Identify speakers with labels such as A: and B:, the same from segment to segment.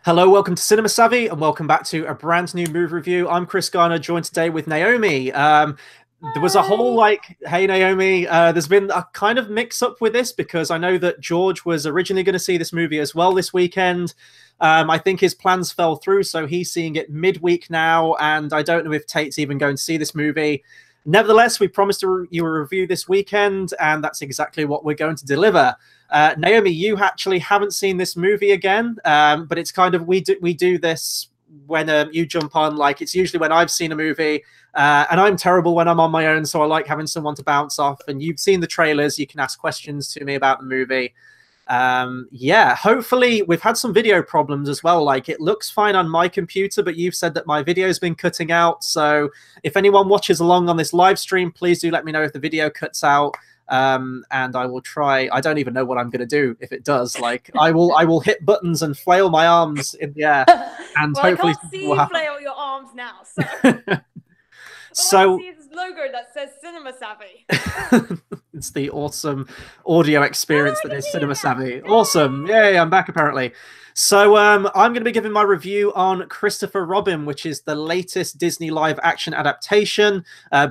A: Hello, welcome to Cinema Savvy, and welcome back to a brand new movie review. I'm Chris Garner, joined today with Naomi. There was a whole
B: Hi.
A: hey Naomi, there's been a kind of mix up with this because I know that George was originally going to see this movie as well this weekend. I think his plans fell through, so he's seeing it midweek now, and I don't know if Tate's even going to see this movie. Nevertheless, we promised you a review this weekend, and that's exactly what we're going to deliver. Naomi, you actually haven't seen this movie again, but it's kind of we do this when you jump on. Like it's usually when I've seen a movie, and I'm terrible when I'm on my own, so I like having someone to bounce off. And you've seen the trailers, you can ask questions to me about the movie. Yeah, hopefully we've had some video problems as well. Like it looks fine on my computer, but you've said that my video's been cutting out. So if anyone watches along on this live stream, please do let me know if the video cuts out. And I will try. I don't even know what I'm going to do if it does. Like I will hit buttons and flail my arms in the air, and
B: Well, I
A: hopefully
B: can't
A: something
B: see
A: will
B: you
A: happen.
B: flail your arms now, so all I
A: So
B: see is this logo that says Cinema Savvy.
A: it's the awesome audio experience
B: I
A: that
B: can
A: is
B: see you
A: Cinema
B: now.
A: Savvy. Awesome. Yay, I'm back apparently. So I'm going to be giving my review on Christopher Robin, which is the latest Disney live action adaptation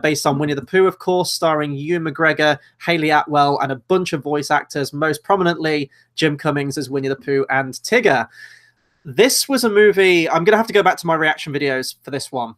A: based on Winnie the Pooh, of course, starring Ewan McGregor, Hayley Atwell, and a bunch of voice actors, most prominently Jim Cummings as Winnie the Pooh and Tigger. This was a movie. I'm going to have to go back to my reaction videos for this one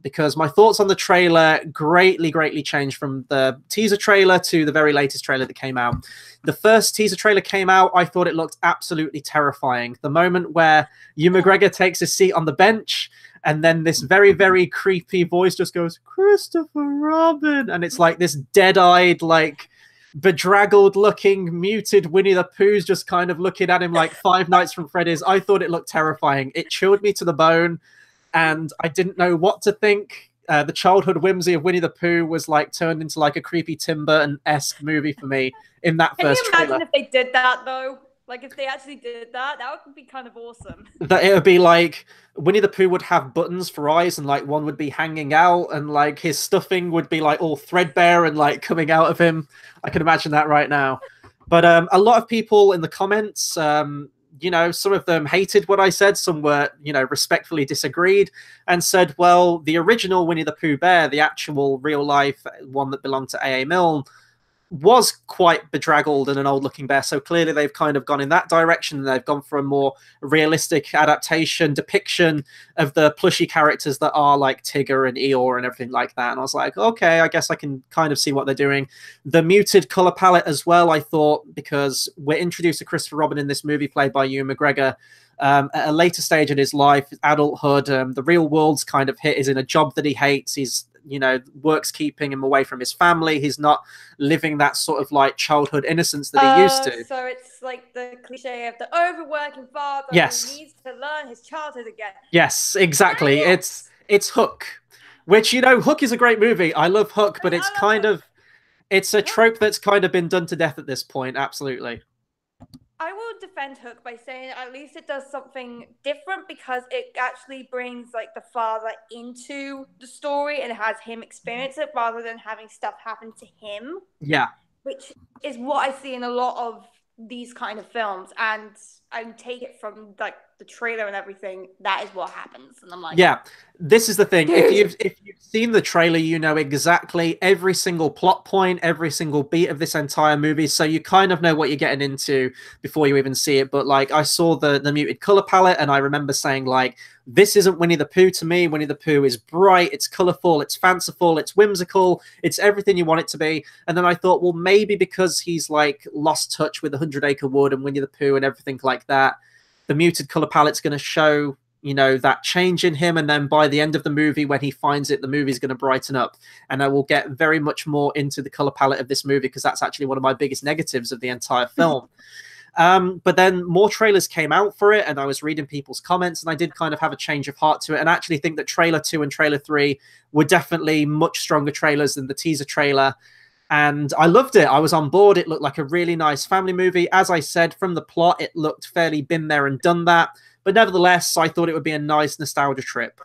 A: because my thoughts on the trailer greatly changed from the teaser trailer to the very latest trailer that came out. The first teaser trailer came out, I thought it looked absolutely terrifying. The moment where Ewan McGregor takes his seat on the bench and then this very creepy voice just goes, Christopher Robin. And it's like this dead-eyed, like bedraggled looking muted Winnie the Pooh's just kind of looking at him like Five Nights from Freddy's. I thought it looked terrifying. It chilled me to the bone, and I didn't know what to think. The childhood whimsy of Winnie the Pooh was like turned into like a creepy Tim Burton-esque movie for me in that
B: Can
A: first
B: you
A: trailer.
B: imagine if they did that though? Like if they actually did that, that would be kind of awesome.
A: That it would be like Winnie the Pooh would have buttons for eyes, and like one would be hanging out, and like his stuffing would be like all threadbare and like coming out of him. I can imagine that right now. But a lot of people in the comments, you know, some of them hated what I said, some were, you know, respectfully disagreed and said, well, the original Winnie the Pooh bear, the actual real life one that belonged to A.A. Milne, was quite bedraggled and an old looking bear. So clearly they've kind of gone in that direction. They've gone for a more realistic adaptation depiction of the plushy characters that are like Tigger and Eeyore and everything like that. And I was like, okay, I guess I can kind of see what they're doing. The muted color palette as well, I thought, because we're introduced to Christopher Robin in this movie played by Ewan McGregor. At a later stage in his life, adulthood, the real world's kind of hit is in a job that he hates. He's, you know, work's keeping him away from his family. He's not living that sort of like childhood innocence that he used to.
B: So it's like the cliche of the overworking father
A: Yes.
B: who needs to learn his childhood again.
A: Yes, exactly. It's Hook, which, you know, Hook is a great movie. I love Hook, but it's kind of it's a trope that's kind of been done to death at this point. Absolutely.
B: I will defend Hook by saying at least it does something different because it actually brings like the father into the story and has him experience it rather than having stuff happen to him.
A: Yeah.
B: Which is what I see in a lot of these kind of films, and I take it from like the trailer and everything. That is what happens, and I'm like,
A: yeah. This is the thing. If you've seen the trailer, you know exactly every single plot point, every single beat of this entire movie. So you kind of know what you're getting into before you even see it. But like, I saw the muted color palette, and I remember saying like, this isn't Winnie the Pooh to me. Winnie the Pooh is bright, it's colorful, it's fanciful, it's whimsical, it's everything you want it to be. And then I thought, well, maybe because he's like lost touch with the 100-Acre Wood and Winnie the Pooh and everything like that, the muted color palette's going to show, you know, that change in him. And then by the end of the movie, when he finds it, the movie's going to brighten up. And I will get very much more into the color palette of this movie because that's actually one of my biggest negatives of the entire film. But then more trailers came out for it, and I was reading people's comments, and I did kind of have a change of heart to it, and I actually think that trailer 2 and trailer 3 were definitely much stronger trailers than the teaser trailer. And I loved it. I was on board. It looked like a really nice family movie. As I said, from the plot, it looked fairly been there and done that. But nevertheless, I thought it would be a nice nostalgia trip.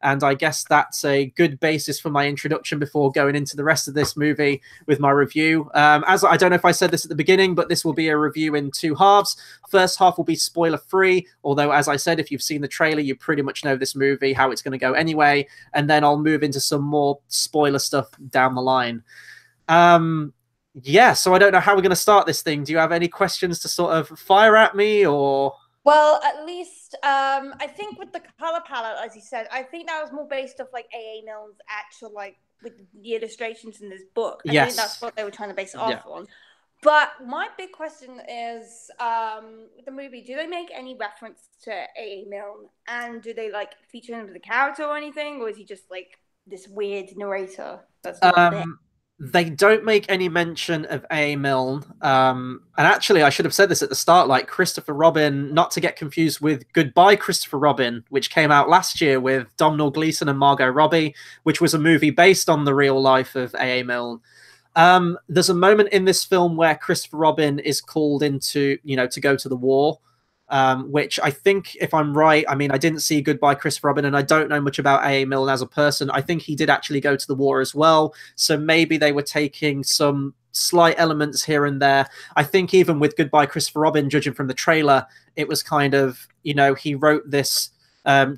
A: And I guess that's a good basis for my introduction before going into the rest of this movie with my review. As I don't know if I said this at the beginning, but this will be a review in two halves. First half will be spoiler free, although as I said, if you've seen the trailer, you pretty much know this movie, how it's going to go anyway. And then I'll move into some more spoiler stuff down the line. Yeah, so I don't know how we're going to start this thing. Do you have any questions to sort of fire at me, or?
B: Well, at least I think with the color palette, as you said, I think that was more based off like A.A. Milne's actual, like, with the illustrations in this book. I think that's what they were trying to base it off on. But my big question is, with the movie, do they make any reference to A.A. Milne? And do they, like, feature him as a character or anything? Or is he just, like, this weird narrator that's not there?
A: They don't make any mention of A. Milne. And actually, I should have said this at the start, like Christopher Robin, not to get confused with Goodbye Christopher Robin, which came out last year with Domhnall Gleeson and Margot Robbie, which was a movie based on the real life of A. Milne. There's a moment in this film where Christopher Robin is called into, to go to the war. Which I think, if I'm right, I mean, I didn't see Goodbye Christopher Robin, and I don't know much about A.A. Milne as a person. I think he did actually go to the war as well, so maybe they were taking some slight elements here and there. I think even with Goodbye Christopher Robin, judging from the trailer, it was kind of, he wrote this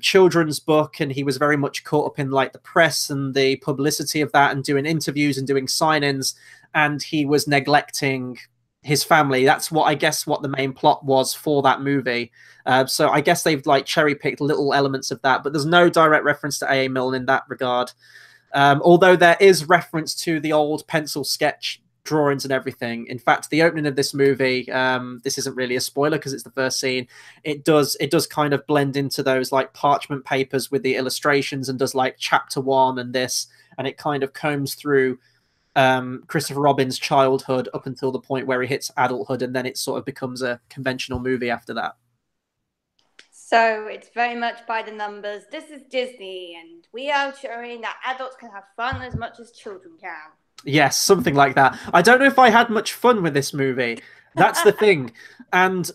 A: children's book, and he was very much caught up in like the press and the publicity of that and doing interviews and doing sign-ins, and he was neglecting his family. That's what the main plot was for that movie. So I guess they've like cherry picked little elements of that, but there's no direct reference to A.A. Milne in that regard. Although there is reference to the old pencil sketch drawings and everything. In fact, the opening of this movie, this isn't really a spoiler because it's the first scene. It does kind of blend into those like parchment papers with the illustrations and does like chapter 1 and this, and it kind of combs through Christopher Robin's childhood up until the point where he hits adulthood, and then it sort of becomes a conventional movie after that.
B: So it's very much by the numbers. This is Disney, and we are showing that adults can have fun as much as children can.
A: Yes, something like that. I don't know if I had much fun with this movie. That's the thing. And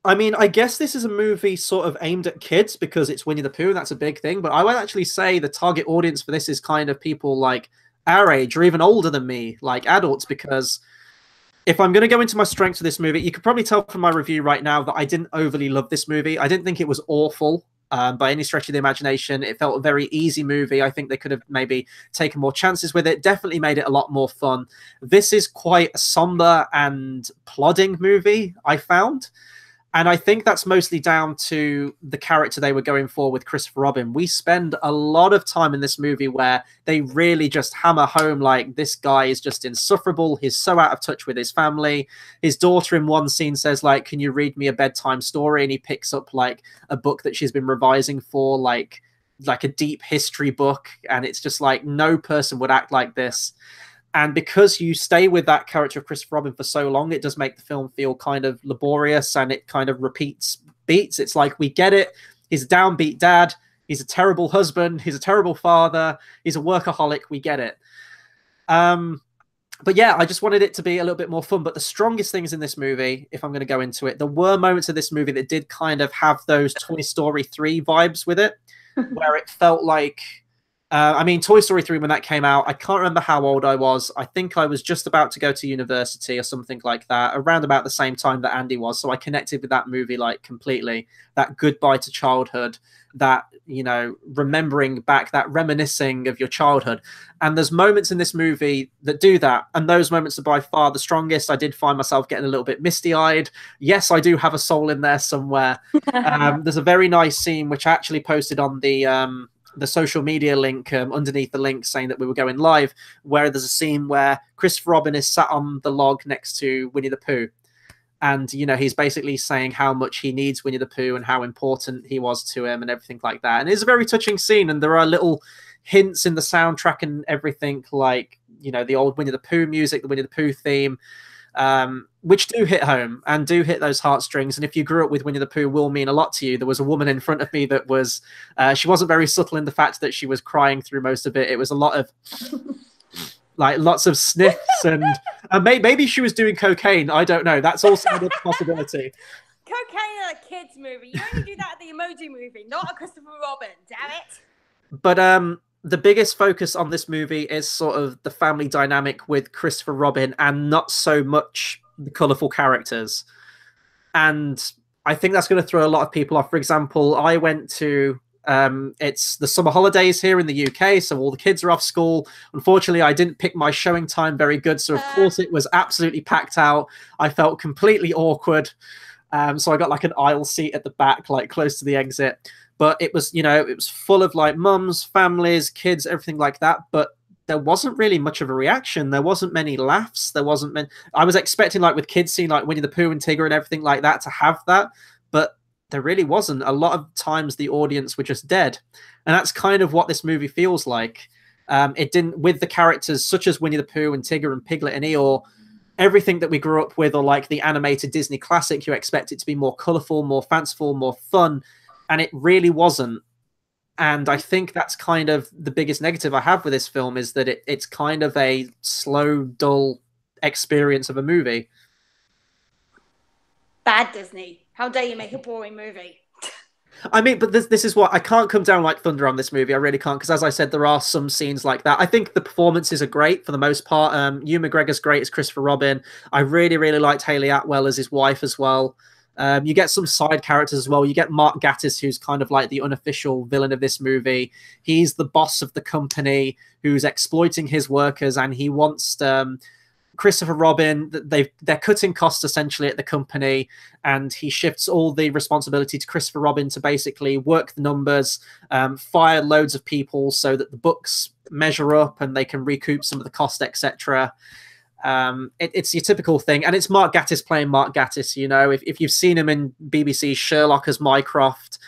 A: I mean, I guess this is a movie sort of aimed at kids because it's Winnie the Pooh, and that's a big thing. But I would actually say the target audience for this is kind of people like our age or even older than me, like adults, because if I'm going to go into my strengths of this movie, you could probably tell from my review right now that I didn't overly love this movie. I didn't think it was awful by any stretch of the imagination. It felt a very easy movie. I think they could have maybe taken more chances with it. Definitely made it a lot more fun. This is quite a somber and plodding movie, I found. And I think that's mostly down to the character they were going for with Christopher Robin. We spend a lot of time in this movie where they really just hammer home, like, this guy is just insufferable. He's so out of touch with his family. His daughter in one scene says, like, can you read me a bedtime story? And he picks up, like, a book that she's been revising for, like a deep history book. And it's just like, no person would act like this. And because you stay with that character of Christopher Robin for so long, it does make the film feel kind of laborious, and it kind of repeats beats. It's like, we get it. He's a downbeat dad. He's a terrible husband. He's a terrible father. He's a workaholic. We get it. But yeah, I just wanted it to be a little bit more fun. But the strongest things in this movie, if I'm going to go into it, there were moments of this movie that did kind of have those Toy Story 3 vibes with it, where it felt like... I mean, Toy Story 3, when that came out, I can't remember how old I was. I think I was just about to go to university or something like that, around about the same time that Andy was. So I connected with that movie, like, completely. That goodbye to childhood, that, remembering back, that reminiscing of your childhood. And there's moments in this movie that do that. And those moments are by far the strongest. I did find myself getting a little bit misty-eyed. Yes, I do have a soul in there somewhere. There's a very nice scene, which I actually posted on the social media link underneath the link saying that we were going live, where there's a scene where Christopher Robin is sat on the log next to Winnie the Pooh. And, he's basically saying how much he needs Winnie the Pooh and how important he was to him and everything like that. And it's a very touching scene. And there are little hints in the soundtrack and everything, like, the old Winnie the Pooh music, the Winnie the Pooh theme, which do hit home and do hit those heartstrings. And if you grew up with Winnie the Pooh, will mean a lot to you. There was a woman in front of me that was, she wasn't very subtle in the fact that she was crying through most of it. It was a lot of, like, lots of sniffs, and maybe she was doing cocaine. I don't know. That's also a possibility.
B: Cocaine in a kids movie. You only do that at the Emoji Movie, not a Christopher Robin. Damn it.
A: But the biggest focus on this movie is sort of the family dynamic with Christopher Robin, and not so much the colorful characters. And I think that's going to throw a lot of people off. For example, I went to it's the summer holidays here in the UK, so all the kids are off school. Unfortunately, I didn't pick my showing time very good, so of course it was absolutely packed out. I felt completely awkward. So I got like an aisle seat at the back, like close to the exit. But it was, you know, it was full of like mums, families, kids, everything like that. But there wasn't really much of a reaction. There wasn't many laughs. There wasn't many. I was expecting, like with kids seeing like Winnie the Pooh and Tigger and everything like that, to have that, but there really wasn't. A lot of times the audience were just dead, and that's kind of what this movie feels like. It didn't, with the characters such as Winnie the Pooh and Tigger and Piglet and Eeyore, everything that we grew up with, or like the animated Disney classic, you expect it to be more colorful, more fanciful, more fun, and it really wasn't. And I think that's kind of the biggest negative I have with this film, is that it's kind of a slow, dull experience of a movie.
B: Bad Disney. How dare you make a boring movie?
A: I mean, but this is what I can't come down like thunder on this movie. I really can't, because as I said, there are some scenes like that. I think the performances are great for the most part. Ewan McGregor's great as Christopher Robin. I really, really liked Hayley Atwell as his wife as well. You get some side characters as well. You get Mark Gatiss, who's kind of like the unofficial villain of this movie. He's the boss of the company who's exploiting his workers, and he wants Christopher Robin. They're cutting costs essentially at the company, and he shifts all the responsibility to Christopher Robin to basically work the numbers, fire loads of people so that the books measure up and they can recoup some of the cost, etc. It's your typical thing, and it's Mark Gatiss playing Mark Gatiss. You know, if you've seen him in BBC Sherlock as Mycroft,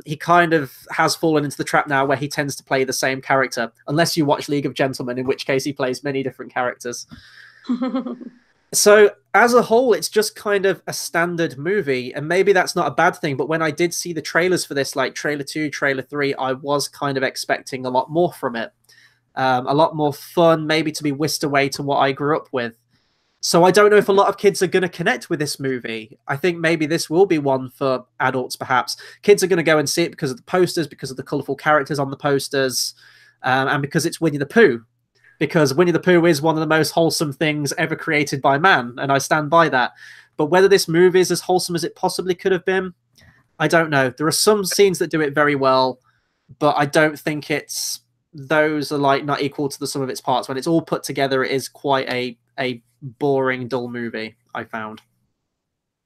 A: he kind of has fallen into the trap now where he tends to play the same character, unless you watch League of Gentlemen, in which case he plays many different characters. So as a whole, it's just kind of a standard movie, and maybe that's not a bad thing, but when I did see the trailers for this, like trailer 2, trailer 3, I was kind of expecting a lot more from it. A lot more fun, maybe to be whisked away to what I grew up with. So I don't know if a lot of kids are going to connect with this movie. I think maybe this will be one for adults, perhaps. Kids are going to go and see it because of the posters, because of the colourful characters on the posters, and because it's Winnie the Pooh. Because Winnie the Pooh is one of the most wholesome things ever created by man, and I stand by that. But whether this movie is as wholesome as it possibly could have been, I don't know. There are some scenes that do it very well, but I don't think those are like not equal to the sum of its parts. When it's all put together, it is quite a boring, dull movie, I found.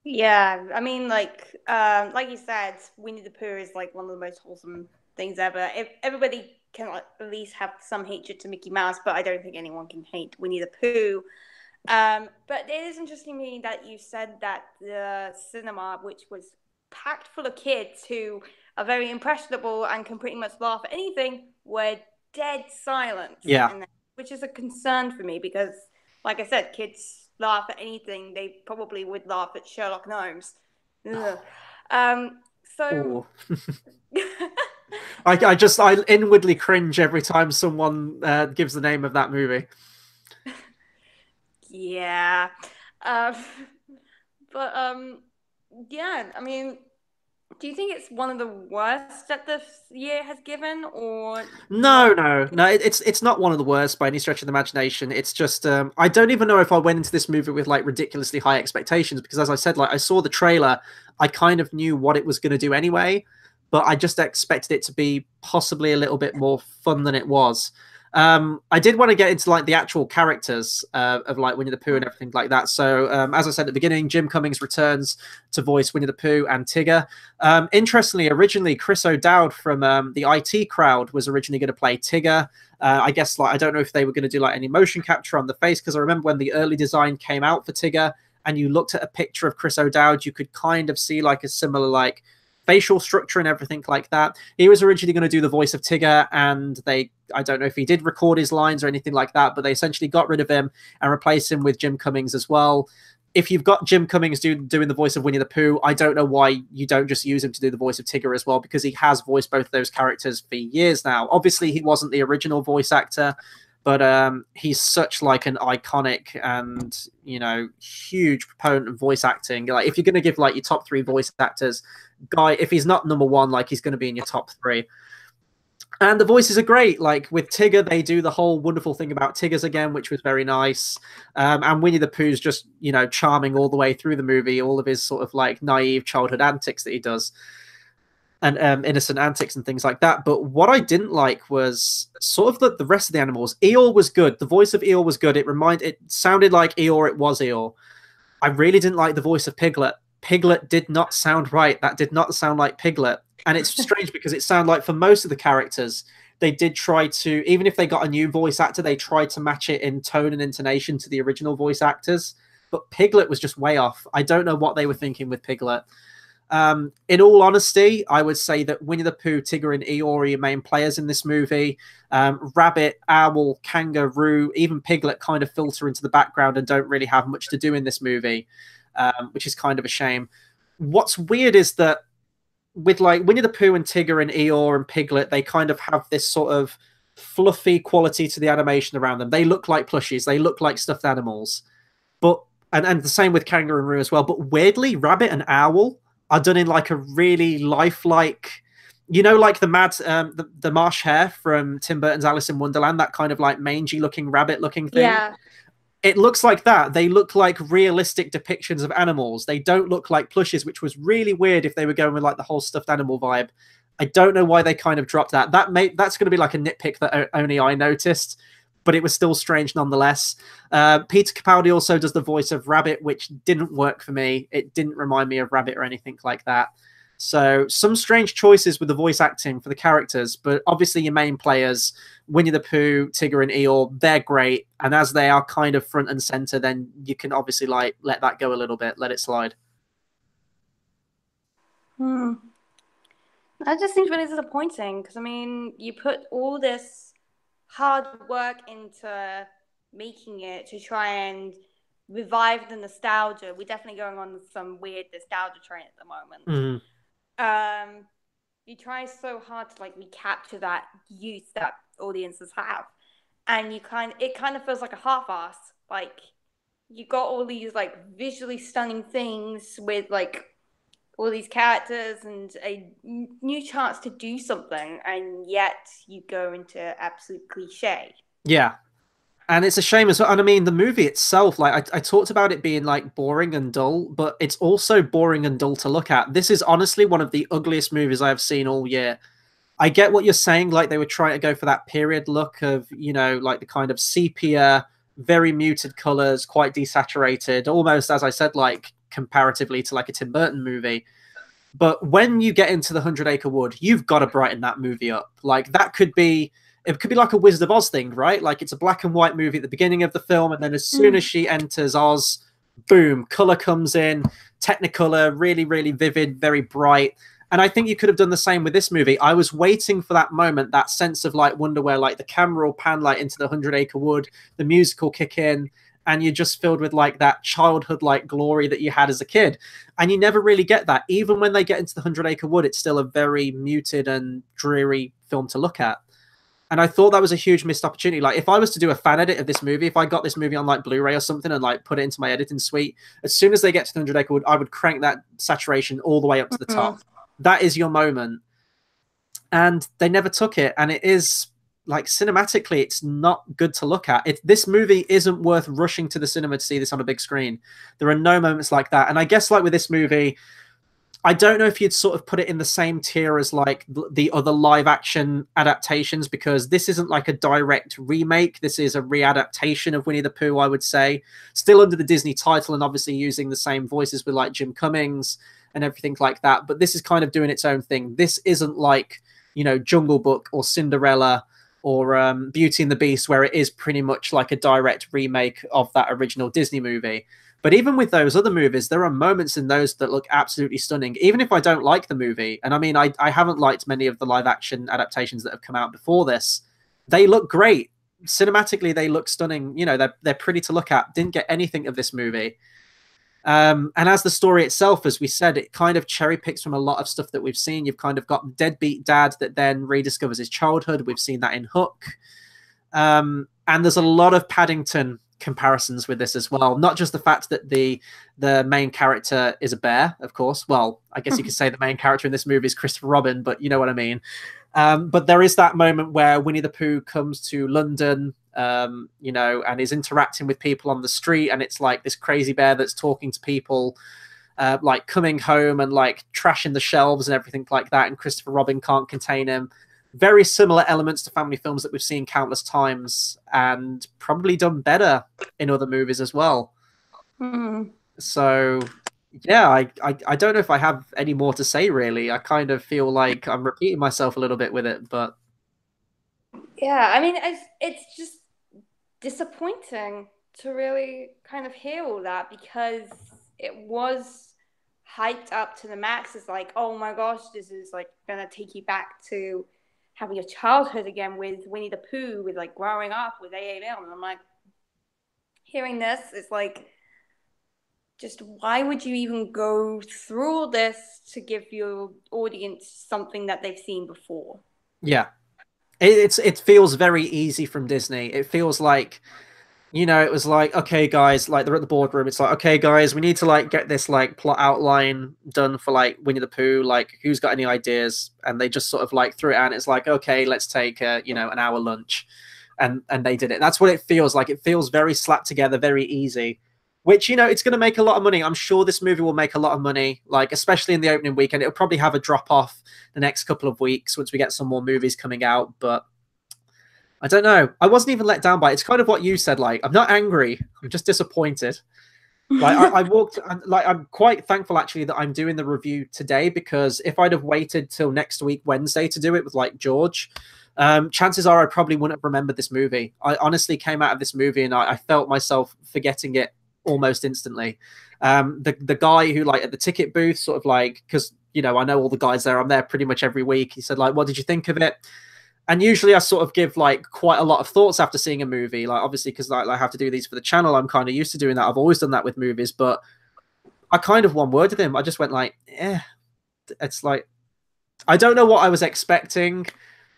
B: Yeah, I mean, like you said, Winnie the Pooh is like one of the most wholesome things ever. If everybody can like, at least have some hatred to Mickey Mouse, but I don't think anyone can hate Winnie the Pooh. But it is interesting to me that you said that the cinema, which was packed full of kids who are very impressionable and can pretty much laugh at anything, were dead silent.
A: Yeah.
B: Which is a concern for me because, like I said, kids laugh at anything. They probably would laugh at Sherlock Gnomes. So
A: I inwardly cringe every time someone gives the name of that movie.
B: Yeah. Yeah, I mean, do you think it's one of the worst that this year has given, or
A: no? It's not one of the worst by any stretch of the imagination. It's just I don't even know if I went into this movie with like ridiculously high expectations, because as I said, like I saw the trailer, I kind of knew what it was going to do anyway, but I just expected it to be possibly a little bit more fun than it was. I did want to get into like the actual characters of like Winnie the Pooh and everything like that. So as I said at the beginning, Jim Cummings returns to voice Winnie the Pooh and Tigger. Interestingly, originally Chris O'Dowd from the IT Crowd was originally going to play Tigger. I guess like I don't know if they were going to do like any motion capture on the face, because I remember when the early design came out for Tigger and you looked at a picture of Chris O'Dowd, you could kind of see like a similar like facial structure and everything like that. He was originally going to do the voice of Tigger, and I don't know if he did record his lines or anything like that, but they essentially got rid of him and replaced him with Jim Cummings as well. If you've got Jim Cummings doing the voice of Winnie the Pooh, I don't know why you don't just use him to do the voice of Tigger as well, because he has voiced both of those characters for years now. Obviously, he wasn't the original voice actor, but he's such like an iconic and, you know, huge proponent of voice acting. Like if you're going to give like your top 3 voice actors, Guy, if he's not number 1, like he's going to be in your top 3. And the voices are great. Like with Tigger, they do the whole wonderful thing about Tiggers again, which was very nice. And Winnie the Pooh's just, you know, charming all the way through the movie, all of his sort of like naive childhood antics that he does and innocent antics and things like that. But what I didn't like was sort of the rest of the animals. Eeyore was good. The voice of Eeyore was good. It sounded like Eeyore. It was Eeyore. I really didn't like the voice of Piglet. Piglet did not sound right. That did not sound like Piglet. And it's strange because it sounded like for most of the characters, they did try to, even if they got a new voice actor, they tried to match it in tone and intonation to the original voice actors. But Piglet was just way off. I don't know what they were thinking with Piglet. In all honesty, I would say that Winnie the Pooh, Tigger, and Eeyore are your main players in this movie. Rabbit, Owl, Kangaroo, even Piglet kind of filter into the background and don't really have much to do in this movie, which is kind of a shame. What's weird is that with like Winnie the Pooh and Tigger and Eeyore and Piglet, they kind of have this sort of fluffy quality to the animation around them. They look like plushies. They look like stuffed animals. But and the same with Kangaroo as well. But weirdly, Rabbit and Owl are done in like a really lifelike, you know, like the the marsh hare from Tim Burton's Alice in Wonderland, that kind of like mangy looking rabbit looking thing.
B: Yeah.
A: It looks like that. They look like realistic depictions of animals. They don't look like plushes, which was really weird if they were going with like the whole stuffed animal vibe. I don't know why they kind of dropped that. That's going to be like a nitpick that only I noticed, but it was still strange nonetheless. Peter Capaldi also does the voice of Rabbit, which didn't work for me. It didn't remind me of Rabbit or anything like that. So some strange choices with the voice acting for the characters, but obviously your main players, Winnie the Pooh, Tigger, and Eeyore, they're great. And as they are kind of front and center, then you can obviously like let that go a little bit, let it slide.
B: That just seems really disappointing because I mean, you put all this hard work into making it to try and revive the nostalgia. We're definitely going on some weird nostalgia train at the moment. You try so hard to like recapture that youth that audiences have, and it kind of feels like a half-ass. Like you got all these like visually stunning things with like all these characters and a new chance to do something, and yet you go into absolute cliche.
A: Yeah. And it's a shame as well. And I mean, the movie itself, like I talked about it being like boring and dull, but it's also boring and dull to look at. This is honestly one of the ugliest movies I have seen all year. I get what you're saying. Like they were trying to go for that period look of, you know, like the kind of sepia, very muted colors, quite desaturated, almost, as I said, like comparatively to like a Tim Burton movie. But when you get into the 100 Acre Wood, you've got to brighten that movie up. Like that could be, it could be like a Wizard of Oz thing, right? Like it's a black and white movie at the beginning of the film, and then as soon as she enters Oz, boom, color comes in, Technicolor, really, really vivid, very bright. And I think you could have done the same with this movie. I was waiting for that moment, that sense of like wonder where like the camera will pan like into the 100 Acre Wood, the music will kick in, and you're just filled with like that childhood like glory that you had as a kid. And you never really get that. Even when they get into the 100 Acre Wood, it's still a very muted and dreary film to look at. And I thought that was a huge missed opportunity. Like if I was to do a fan edit of this movie, if I got this movie on like Blu-ray or something and like put it into my editing suite, as soon as they get to the 100 Acre Wood, I would crank that saturation all the way up to the top. That is your moment. And they never took it. And it is like cinematically, it's not good to look at. This movie isn't worth rushing to the cinema to see this on a big screen. There are no moments like that. And I guess like with this movie, I don't know if you'd sort of put it in the same tier as like the other live action adaptations, because this isn't like a direct remake. This is a readaptation of Winnie the Pooh, I would say, still under the Disney title and obviously using the same voices with like Jim Cummings and everything like that. But this is kind of doing its own thing. This isn't like, you know, Jungle Book or Cinderella or Beauty and the Beast, where it is pretty much like a direct remake of that original Disney movie. But even with those other movies, there are moments in those that look absolutely stunning, even if I don't like the movie. And I mean, I haven't liked many of the live action adaptations that have come out before this. They look great. Cinematically, they look stunning. You know, they're pretty to look at. Didn't get anything of this movie. And as the story itself, as we said, it kind of cherry picks from a lot of stuff that we've seen. You've kind of got deadbeat dad that then rediscovers his childhood. We've seen that in Hook. And there's a lot of Paddington comparisons with this as well. Not just the fact that the main character is a bear, of course. Well, I guess you could say the main character in this movie is Christopher Robin, but you know what I mean. But there is that moment where Winnie the Pooh comes to London, and is interacting with people on the street, and it's like this crazy bear that's talking to people, like coming home and like trashing the shelves and everything like that, and Christopher Robin can't contain him. Very similar elements to family films that we've seen countless times, and probably done better in other movies as well. So yeah, I don't know if I have any more to say, really. I kind of feel like I'm repeating myself a little bit with it, but
B: yeah, I mean, it's just disappointing to really kind of hear all that, because it was hyped up to the max. It's like, oh my gosh, this is like gonna take you back to having your childhood again with Winnie the Pooh, with like growing up with AAL. And I'm like, hearing this, it's like, just why would you even go through all this to give your audience something that they've seen before?
A: yeah, it feels very easy from Disney. It feels like, it was like, okay, guys, like they're at the boardroom. It's like, okay, guys, we need to like get this like plot outline done for like Winnie the Pooh. Like, who's got any ideas? And they just sort of like threw it out. And it's like, okay, let's take an hour lunch, and they did it. That's what it feels like. It feels very slapped together, very easy. Which, it's going to make a lot of money. I'm sure this movie will make a lot of money, like especially in the opening weekend. It'll probably have a drop off the next couple of weeks once we get some more movies coming out, but I don't know. I wasn't even let down by it. It's kind of what you said. Like, I'm not angry. I'm just disappointed. Like, I walked, like, I'm quite thankful actually that I'm doing the review today, because if I'd have waited till next week, Wednesday, to do it with like George, chances are I probably wouldn't have remembered this movie. I honestly came out of this movie and I felt myself forgetting it almost instantly. The guy who, like, at the ticket booth, sort of like, because, I know all the guys there, I'm there pretty much every week. He said, like, what did you think of it? And usually I sort of give like quite a lot of thoughts after seeing a movie, like obviously because I have to do these for the channel. I'm kind of used to doing that. I've always done that with movies, but I kind of one worded him. I just went like, it's like, I don't know what I was expecting,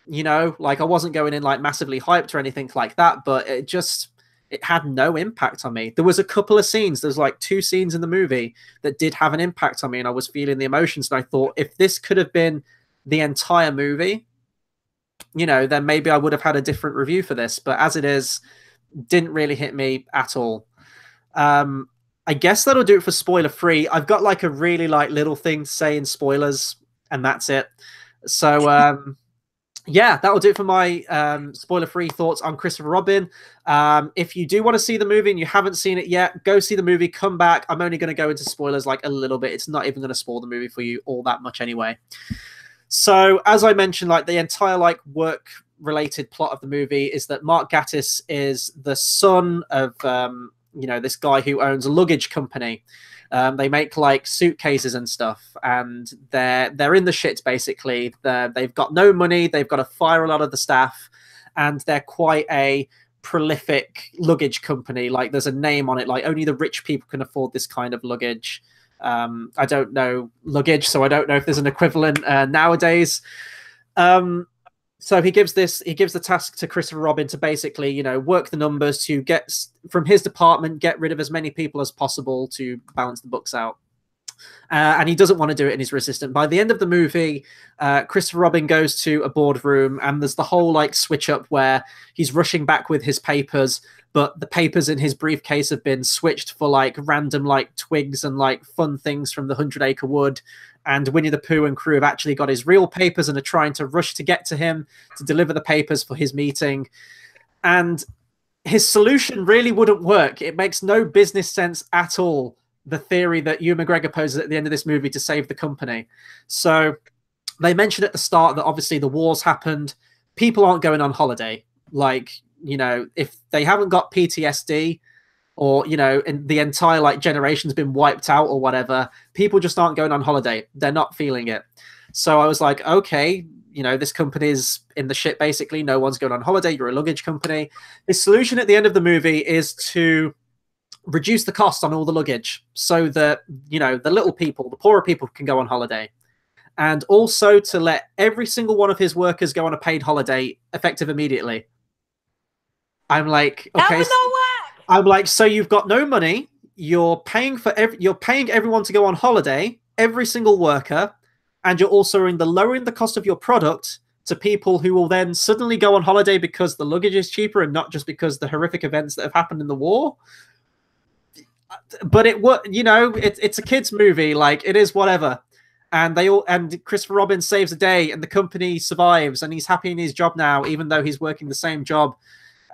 A: like I wasn't going in like massively hyped or anything like that, but it had no impact on me. There was a couple of scenes, there's like 2 scenes in the movie that did have an impact on me, and I was feeling the emotions. And I thought, if this could have been the entire movie, then maybe I would have had a different review for this. But as it is, didn't really hit me at all. I guess that'll do it for spoiler free. I've got like a really like little thing to say in spoilers, and that's it. So yeah, that'll do it for my spoiler free thoughts on Christopher Robin. If you do want to see the movie and you haven't seen it yet, go see the movie, come back. I'm only going to go into spoilers like a little bit. It's not even going to spoil the movie for you all that much anyway. So, as I mentioned, like the entire like work-related plot of the movie is that Mark Gatiss is the son of this guy who owns a luggage company. They make like suitcases and stuff, and they're in the shits basically. They've got no money. They've got to fire a lot of the staff, and they're quite a prolific luggage company. Like, there's a name on it. Like, only the rich people can afford this kind of luggage. I don't know luggage, so I don't know if there's an equivalent nowadays. So he gives the task to Christopher Robin to basically, work the numbers to get from his department, get rid of as many people as possible to balance the books out. And he doesn't want to do it, and he's resistant. By the end of the movie, Christopher Robin goes to a boardroom, and there's the whole like switch up where he's rushing back with his papers, but the papers in his briefcase have been switched for like random like twigs and like fun things from the 100-Acre Wood. And Winnie the Pooh and crew have actually got his real papers and are trying to rush to get to him to deliver the papers for his meeting. And his solution really wouldn't work. It makes no business sense at all, the theory that Ewan McGregor poses at the end of this movie to save the company. So they mentioned at the start that obviously the wars happened. People aren't going on holiday. Like, if they haven't got PTSD, or, and the entire like generation's been wiped out or whatever, people just aren't going on holiday. They're not feeling it. So I was like, okay, this company's in the shit basically. No one's going on holiday. You're a luggage company. The solution at the end of the movie is to reduce the cost on all the luggage so that, the little people, the poorer people can go on holiday. And also to let every single one of his workers go on a paid holiday effective immediately. I'm like, okay.
B: That was not whack.
A: I'm like, so you've got no money. You're paying everyone to go on holiday, every single worker, and you're also lowering the cost of your product to people who will then suddenly go on holiday because the luggage is cheaper and not just because the horrific events that have happened in the war. But it's a kids movie, like it is whatever. And Christopher Robin saves the day, and the company survives, and he's happy in his job now, even though he's working the same job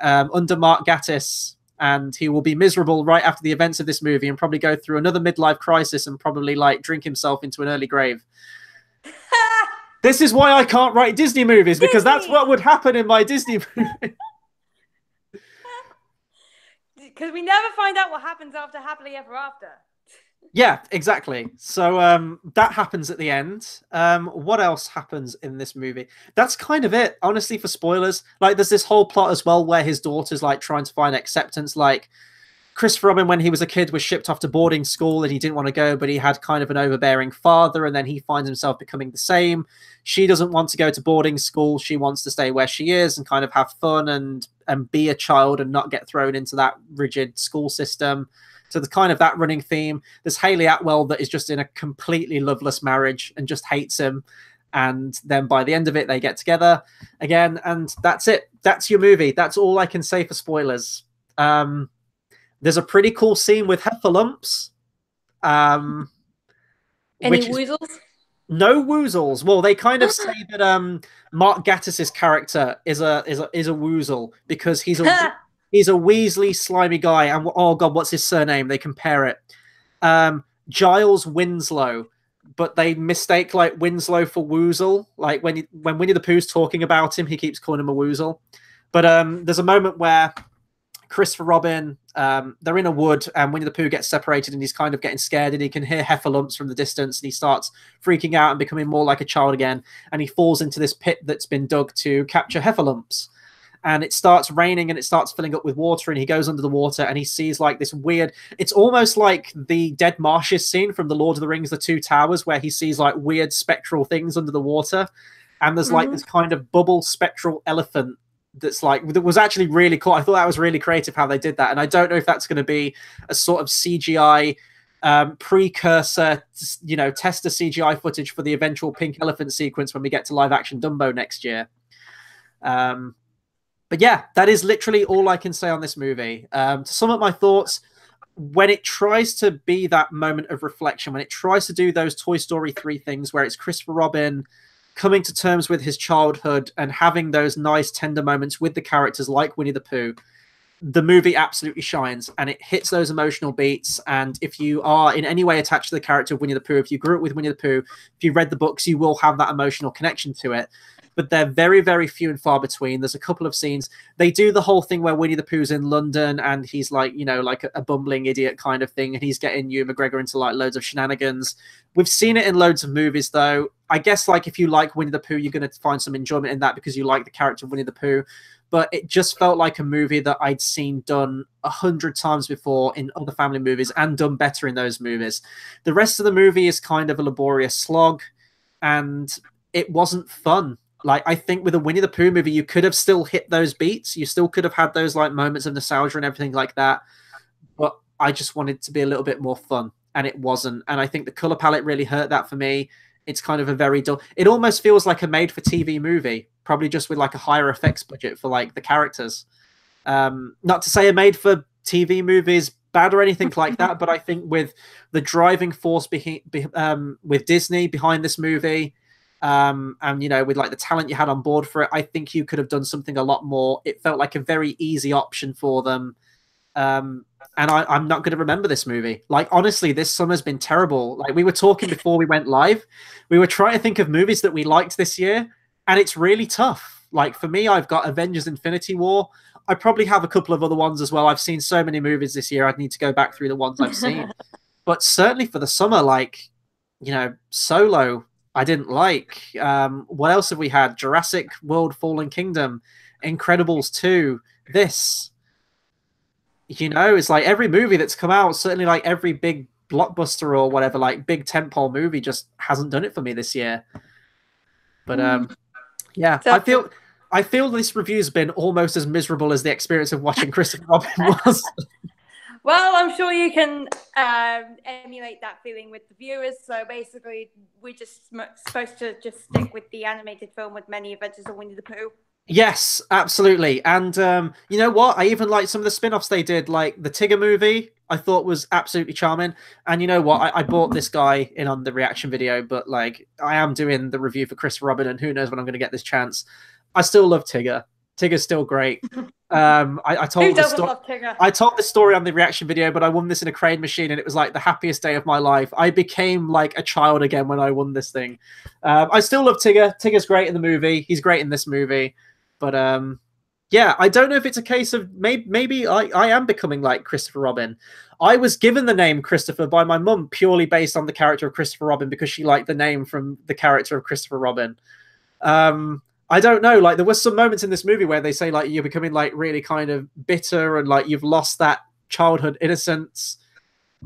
A: under Mark Gatiss, and he will be miserable right after the events of this movie, and probably go through another midlife crisis, and probably like drink himself into an early grave. This is why I can't write Disney movies, because that's what would happen in my Disney movie.
B: Because we never find out what happens after Happily Ever After.
A: Yeah, exactly. So that happens at the end. What else happens in this movie? That's kind of it, honestly, for spoilers. Like, there's this whole plot as well where his daughter's like trying to find acceptance. Like, Christopher Robin, when he was a kid, was shipped off to boarding school and he didn't want to go, but he had kind of an overbearing father, and then he finds himself becoming the same. She doesn't want to go to boarding school. She wants to stay where she is and kind of have fun and be a child and not get thrown into that rigid school system. So there's kind of that running theme. There's Hayley Atwell that is just in a completely loveless marriage and just hates him. And then by the end of it, they get together again. And that's it. That's your movie. That's all I can say for spoilers. There's a pretty cool scene with Heffalumps.
B: Any woozles?
A: No woozles. Well, they kind of say that Mark Gatiss's character is a woozle because he's a Weasley slimy guy. And oh god, what's his surname? They compare it. Giles Winslow, but they mistake like Winslow for Woozle. Like when Winnie the Pooh's talking about him, he keeps calling him a Woozle. But there's a moment where Christopher Robin, they're in a wood, and Winnie the Pooh gets separated, and he's kind of getting scared, and he can hear Heffalumps from the distance, and he starts freaking out and becoming more like a child again, and he falls into this pit that's been dug to capture Heffalumps. And it starts raining, and it starts filling up with water, and he goes under the water, and he sees like this weird, it's almost like the Dead Marshes scene from The Lord of the Rings, The Two Towers, where he sees like weird spectral things under the water, and there's like this kind of bubble spectral elephant that was actually really cool. I thought that was really creative how they did that, and I don't know if that's going to be a sort of CGI precursor, tester CGI footage for the eventual pink elephant sequence when we get to live action Dumbo next year. But yeah, that is literally all I can say on this movie. To sum up my thoughts, when it tries to be that moment of reflection, when it tries to do those Toy Story 3 things where it's Christopher Robin coming to terms with his childhood and having those nice tender moments with the characters like Winnie the Pooh, the movie absolutely shines, and it hits those emotional beats. And if you are in any way attached to the character of Winnie the Pooh, if you grew up with Winnie the Pooh, if you read the books, you will have that emotional connection to it. But they're very, very few and far between. There's a couple of scenes. They do the whole thing where Winnie the Pooh's in London and he's like, like a bumbling idiot kind of thing. And he's getting Ewan McGregor into like loads of shenanigans. We've seen it in loads of movies, though. I guess like if you like Winnie the Pooh, you're going to find some enjoyment in that because you like the character of Winnie the Pooh. But it just felt like a movie that I'd seen done 100 times before in other family movies and done better in those movies. The rest of the movie is kind of a laborious slog, and it wasn't fun. Like, I think with a Winnie the Pooh movie, you could have still hit those beats. You still could have had those like moments of nostalgia and everything like that. But I just wanted to be a little bit more fun, and it wasn't. And I think the color palette really hurt that for me. It's kind of a very dull. It almost feels like a made-for-TV movie, probably just with like a higher effects budget for like the characters. Not to say a made-for-TV movie is bad or anything like that, but I think with the driving force with Disney behind this movie. And with like the talent you had on board for it, I think you could have done something a lot more. It felt like a very easy option for them. And I'm not going to remember this movie. Like, honestly, this summer's been terrible. Like, we were talking before we went live. We were trying to think of movies that we liked this year, and it's really tough. Like, for me, I've got Avengers Infinity War. I probably have a couple of other ones as well. I've seen so many movies this year, I'd need to go back through the ones I've seen. But certainly for the summer, like, Solo, I didn't like. What else have we had? Jurassic World Fallen Kingdom, Incredibles 2, this. It's like every movie that's come out, certainly like every big blockbuster or whatever, like big tentpole movie just hasn't done it for me this year. But yeah, I feel this review's been almost as miserable as the experience of watching Christopher Robin was.
B: Well, I'm sure you can emulate that feeling with the viewers. So basically, we're just supposed to just stick with the animated film with many adventures of Winnie the Pooh.
A: Yes, absolutely. And you know what? I even liked some of the spin-offs they did, like the Tigger movie. I thought was absolutely charming. And you know what? I bought this guy in on the reaction video, but like I am doing the review for Christopher Robin, and who knows when I'm going to get this chance. I still love Tigger. Tigger's still great. I told
B: Who
A: the
B: doesn't
A: story.
B: love Tigger?
A: I told the story on the reaction video, but I won this in a crane machine, and it was like the happiest day of my life. I became like a child again when I won this thing. I still love Tigger. Tigger's great in the movie. He's great in this movie. But yeah, I don't know if it's a case of maybe I am becoming like Christopher Robin. I was given the name Christopher by my mum purely based on the character of Christopher Robin because she liked the name from the character of Christopher Robin. I don't know. Like there was some moments in this movie where they say like you're becoming like really kind of bitter and like you've lost that childhood innocence.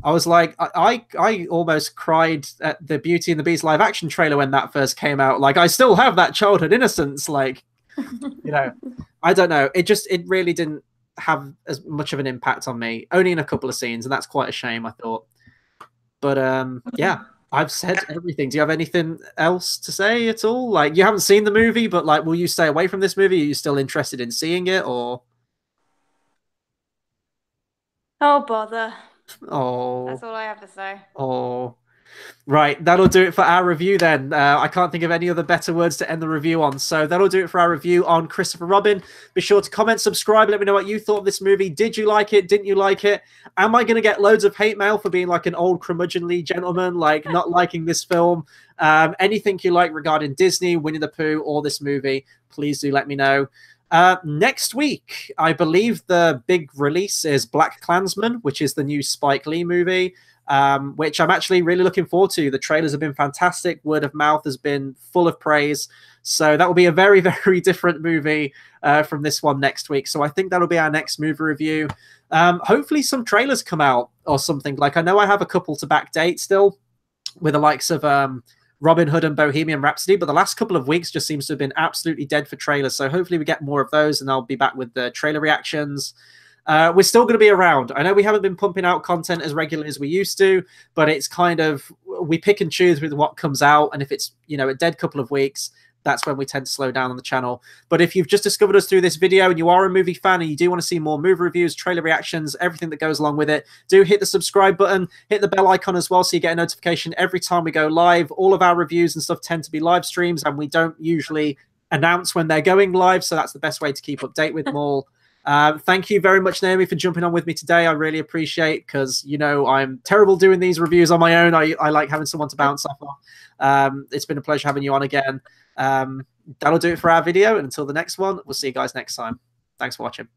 A: I was like, I almost cried at the Beauty and the Beast live action trailer when that first came out. Like I still have that childhood innocence. Like, you know, I don't know. It really didn't have as much of an impact on me. Only in a couple of scenes, and that's quite a shame, I thought. But yeah, I've said everything. Do you have anything else to say at all? Like, you haven't seen the movie, but like, will you stay away from this movie? Are you still interested in seeing it, or?
B: Oh, bother.
A: Oh,
B: that's all I have to say.
A: Oh. Right, that'll do it for our review then. I can't think of any other better words to end the review on. So that'll do it for our review on Christopher Robin. Be sure to comment, subscribe, let me know what you thought of this movie. Did you like it? Didn't you like it? Am I going to get loads of hate mail for being like an old curmudgeonly gentleman, like not liking this film? Anything you like regarding Disney, Winnie the Pooh, or this movie, please do let me know. Next week, I believe the big release is Black Klansman, which is the new Spike Lee movie. Which I'm actually really looking forward to. The trailers have been fantastic. Word of mouth has been full of praise. So that will be a very, very different movie from this one next week. So I think that'll be our next movie review. Hopefully some trailers come out or something. Like I know I have a couple to backdate still with the likes of Robin Hood and Bohemian Rhapsody, but the last couple of weeks just seems to have been absolutely dead for trailers. So hopefully we get more of those, and I'll be back with the trailer reactions. We're still going to be around. I know we haven't been pumping out content as regularly as we used to, but it's kind of, we pick and choose with what comes out. And if it's, you know, a dead couple of weeks, that's when we tend to slow down on the channel. But if you've just discovered us through this video and you are a movie fan and you do want to see more movie reviews, trailer reactions, everything that goes along with it, do hit the subscribe button, hit the bell icon as well so you get a notification every time we go live. All of our reviews and stuff tend to be live streams, and we don't usually announce when they're going live. So that's the best way to keep update with them all. Thank you very much, Naomi, for jumping on with me today. I really appreciate, because, you know, I'm terrible doing these reviews on my own. I like having someone to bounce off of. It's been a pleasure having you on again. That'll do it for our video. And until the next one, we'll see you guys next time. Thanks for watching.